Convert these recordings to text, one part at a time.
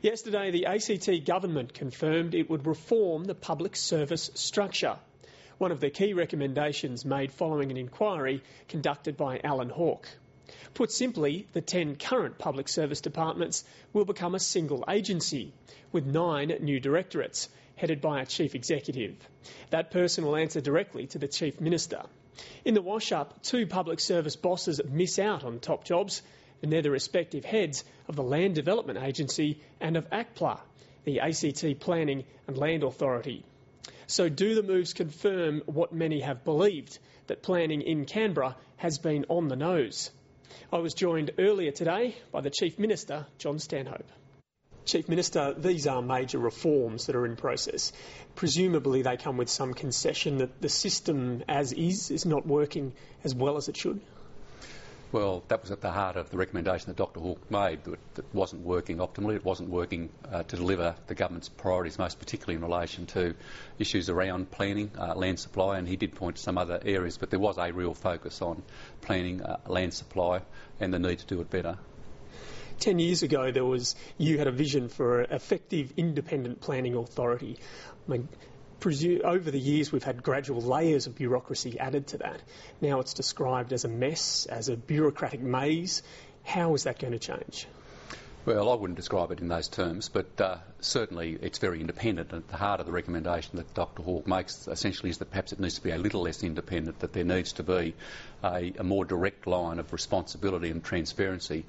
Yesterday, the ACT government confirmed it would reform the public service structure. One of the key recommendations made following an inquiry conducted by Alan Hawke. Put simply, the 10 current public service departments will become a single agency, with 9 new directorates, headed by a chief executive. That person will answer directly to the Chief Minister. In the wash-up, 2 public service bosses miss out on top jobs, and they're the respective heads of the Land Development Agency and of ACPLA, the ACT Planning and Land Authority. So do the moves confirm what many have believed, that planning in Canberra has been on the nose? I was joined earlier today by the Chief Minister, Jon Stanhope. Chief Minister, these are major reforms that are in process. Presumably they come with some concession that the system as is not working as well as it should? Well, that was at the heart of the recommendation that Dr Hawke made, that it wasn't working optimally. It wasn't working to deliver the government's priorities, most particularly in relation to issues around planning, land supply, and he did point to some other areas, but there was a real focus on planning, land supply and the need to do it better. 10 years ago, you had a vision for an effective independent planning authority. I mean, over the years, we've had gradual layers of bureaucracy added to that. Now it's described as a mess, as a bureaucratic maze. How is that going to change? Well, I wouldn't describe it in those terms, but certainly it's very independent. At the heart of the recommendation that Dr Hawke makes essentially is that perhaps it needs to be a little less independent, that there needs to be a more direct line of responsibility and transparency,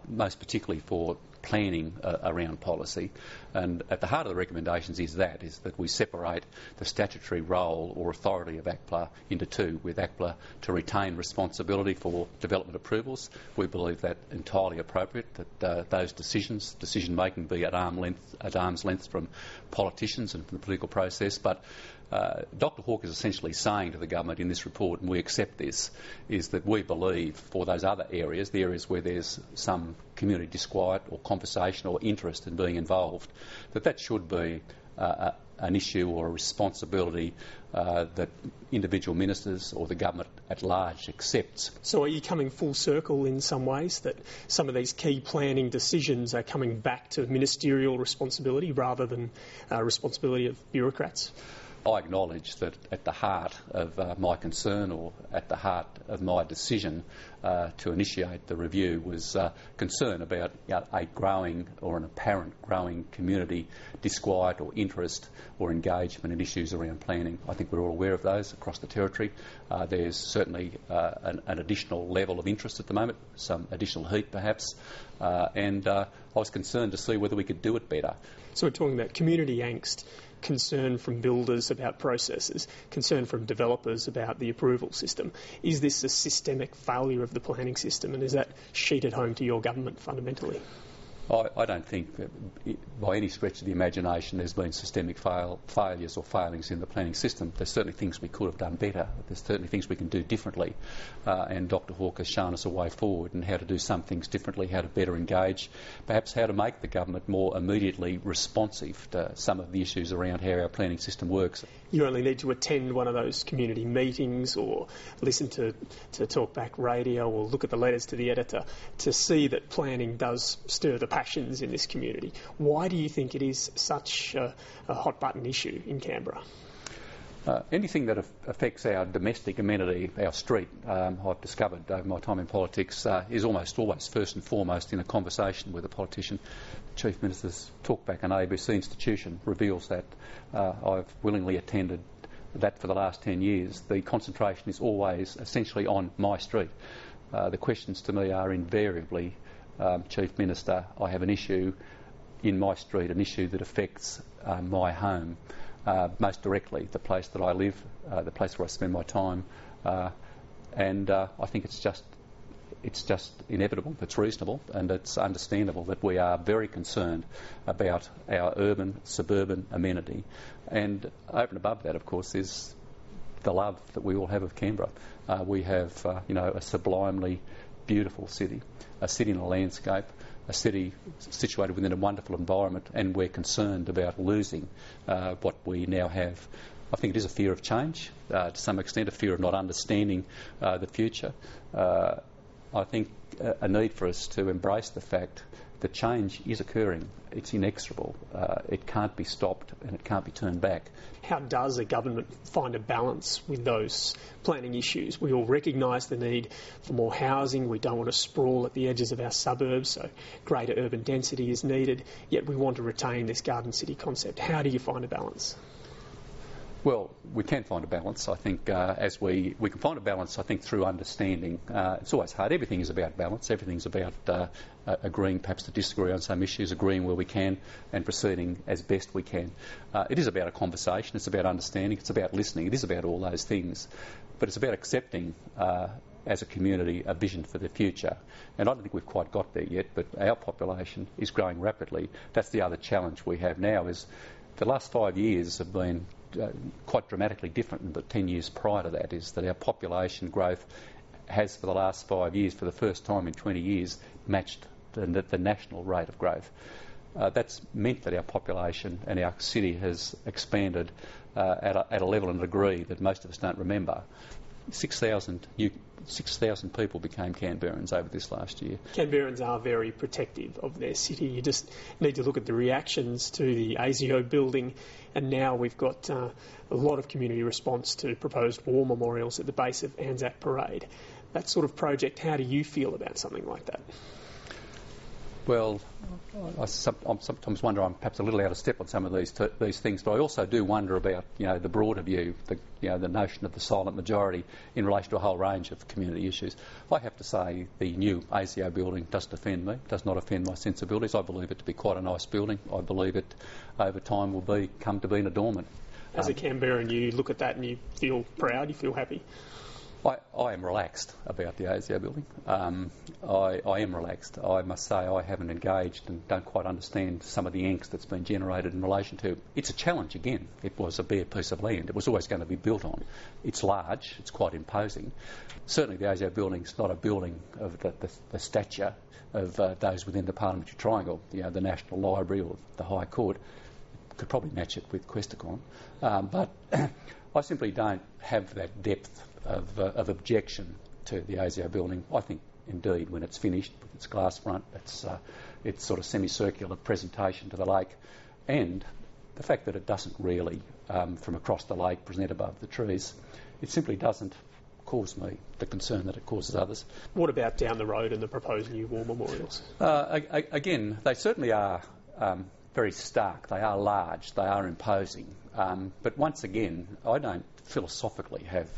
most particularly for planning around policy. And at the heart of the recommendations is that we separate the statutory role or authority of ACPLA into 2, with ACPLA to retain responsibility for development approvals. We believe that entirely appropriate, that those decision making be at arm's length from politicians and from the political process. But Dr Hawke is essentially saying to the government in this report, and we accept this, is that we believe for those other areas, the areas where there's some community disquiet or conversation or interest in being involved, that should be an issue or a responsibility that individual ministers or the government at large accepts. So are you coming full circle in some ways, that some of these key planning decisions are coming back to ministerial responsibility rather than responsibility of bureaucrats? I acknowledge that at the heart of my concern, or at the heart of my decision to initiate the review, was concern about a growing or an apparent growing community disquiet or interest or engagement in issues around planning. I think we're all aware of those across the territory. There's certainly an additional level of interest at the moment, some additional heat perhaps, and I was concerned to see whether we could do it better. So we're talking about community angst, concern from builders about processes, concern from developers about the approval system. Is this a systemic failure of the planning system, and is that sheeted home to your government fundamentally? I don't think that by any stretch of the imagination there's been systemic failures or failings in the planning system. There's certainly things we could have done better. There's certainly things we can do differently. And Dr Hawke has shown us a way forward and how to do some things differently, how to better engage, perhaps how to make the government more immediately responsive to some of the issues around how our planning system works. You only need to attend one of those community meetings or listen to talkback radio or look at the letters to the editor to see that planning does stir the passions in this community. Why do you think it is such a hot-button issue in Canberra? Anything that affects our domestic amenity, our street, I've discovered over my time in politics, is almost always first and foremost in a conversation with a politician. The Chief Minister's talkback on ABC institution reveals that. I've willingly attended that for the last 10 years. The concentration is always essentially on my street. The questions to me are invariably, Chief Minister, I have an issue in my street, an issue that affects my home, most directly, the place that I live, the place where I spend my time, and I think it's just inevitable, it's reasonable and it's understandable that we are very concerned about our urban, suburban amenity. And over and above that, of course, is the love that we all have of Canberra. We have, a sublimely beautiful city, a city in a landscape, a city situated within a wonderful environment, and we're concerned about losing what we now have. I think it is a fear of change, to some extent, a fear of not understanding the future. I think a need for us to embrace the fact the change is occurring. It's inexorable. It can't be stopped and it can't be turned back. How does a government find a balance with those planning issues? We all recognise the need for more housing. We don't want to sprawl at the edges of our suburbs, so greater urban density is needed, yet we want to retain this garden city concept. How do you find a balance? Well, we can find a balance. I think as we can find a balance, I think, through understanding. It's always hard. Everything is about balance. Everything's about agreeing perhaps to disagree on some issues, agreeing where we can and proceeding as best we can. It is about a conversation. It's about understanding. It's about listening. It is about all those things. But it's about accepting as a community a vision for the future. And I don't think we've quite got there yet, but our population is growing rapidly. That's the other challenge we have now is the last 5 years have been quite dramatically different than the 10 years prior to that, is that our population growth has for the last 5 years, for the first time in 20 years, matched the national rate of growth. That's meant that our population and our city has expanded at a level and a degree that most of us don't remember. 6,000 people became Canberrans over this last year. Canberrans are very protective of their city. You just need to look at the reactions to the ASIO building, and now we've got a lot of community response to proposed war memorials at the base of Anzac Parade. That sort of project, how do you feel about something like that? Well, I sometimes wonder I'm perhaps a little out of step on some of these things, but I also do wonder about the broader view, the notion of the silent majority in relation to a whole range of community issues. I have to say the new ASIO building doesn't offend me, does not offend my sensibilities. I believe it to be quite a nice building. I believe it over time will come to be an adornment. As a Canberran, you look at that and you feel proud, you feel happy? I am relaxed about the ASIO building. I am relaxed. I must say I haven't engaged and don't quite understand some of the angst that's been generated in relation to it. It's a challenge again. It was a bare piece of land. It was always going to be built on. It's large. It's quite imposing. Certainly the ASIO building is not a building of the stature of those within the Parliamentary Triangle, the National Library or the High Court. Could probably match it with Questacon. But I simply don't have that depth of objection to the ASIO building. I think, indeed, when it's finished with its glass front, its sort of semicircular presentation to the lake, and the fact that it doesn't really, from across the lake, present above the trees, it simply doesn't cause me the concern that it causes others. What about down the road and the proposed new war memorials? Again, they certainly are very stark. They are large. They are imposing. But once again, I don't philosophically have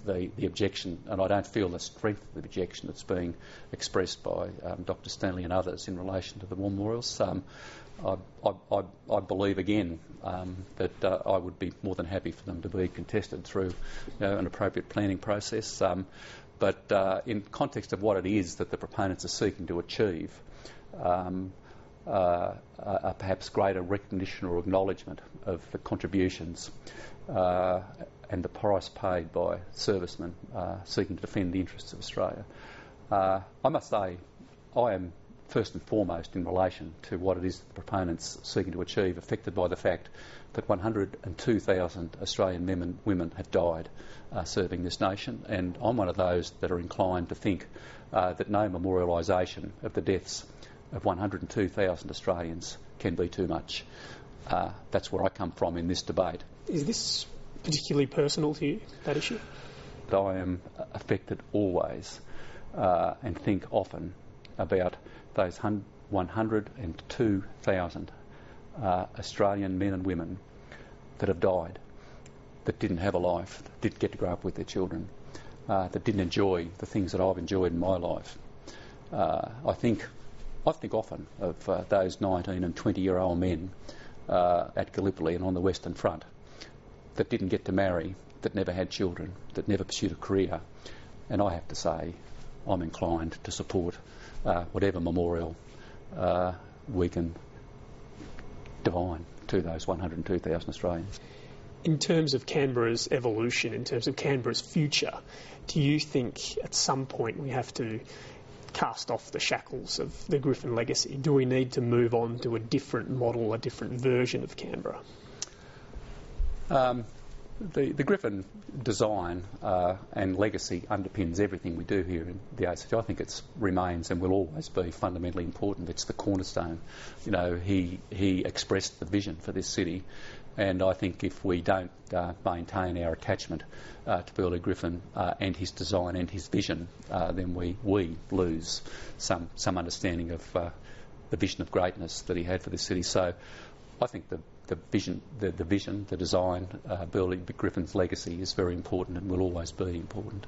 the objection, and I don't feel the strength of the objection that's being expressed by Dr. Stanley and others in relation to the war memorials. I believe again that I would be more than happy for them to be contested through an appropriate planning process. But in context of what it is that the proponents are seeking to achieve, a perhaps greater recognition or acknowledgement of the contributions and the price paid by servicemen seeking to defend the interests of Australia. I must say I am first and foremost in relation to what it is that the proponents seeking to achieve affected by the fact that 102,000 Australian men and women have died serving this nation, and I'm one of those that are inclined to think that no memorialisation of the deaths of 102,000 Australians can be too much. That's where I come from in this debate. Is this particularly personal to you, that issue? I am affected always and think often about those 102,000 Australian men and women that have died, that didn't have a life, that didn't get to grow up with their children, that didn't enjoy the things that I've enjoyed in my life. I think often of those 19 and 20-year-old men at Gallipoli and on the Western Front that didn't get to marry, that never had children, that never pursued a career. And I have to say, I'm inclined to support whatever memorial we can divine to those 102,000 Australians. In terms of Canberra's evolution, in terms of Canberra's future, do you think at some point we have to cast off the shackles of the Griffin legacy? Do we need to move on to a different model, a different version of Canberra? The Griffin design and legacy underpins everything we do here in the ACT. I think it remains and will always be fundamentally important. It's the cornerstone. You know, he expressed the vision for this city, and I think if we don't maintain our attachment to Burley Griffin and his design and his vision, then we lose some understanding of the vision of greatness that he had for this city. So I think the vision, the design, Burley Griffin's legacy is very important and will always be important.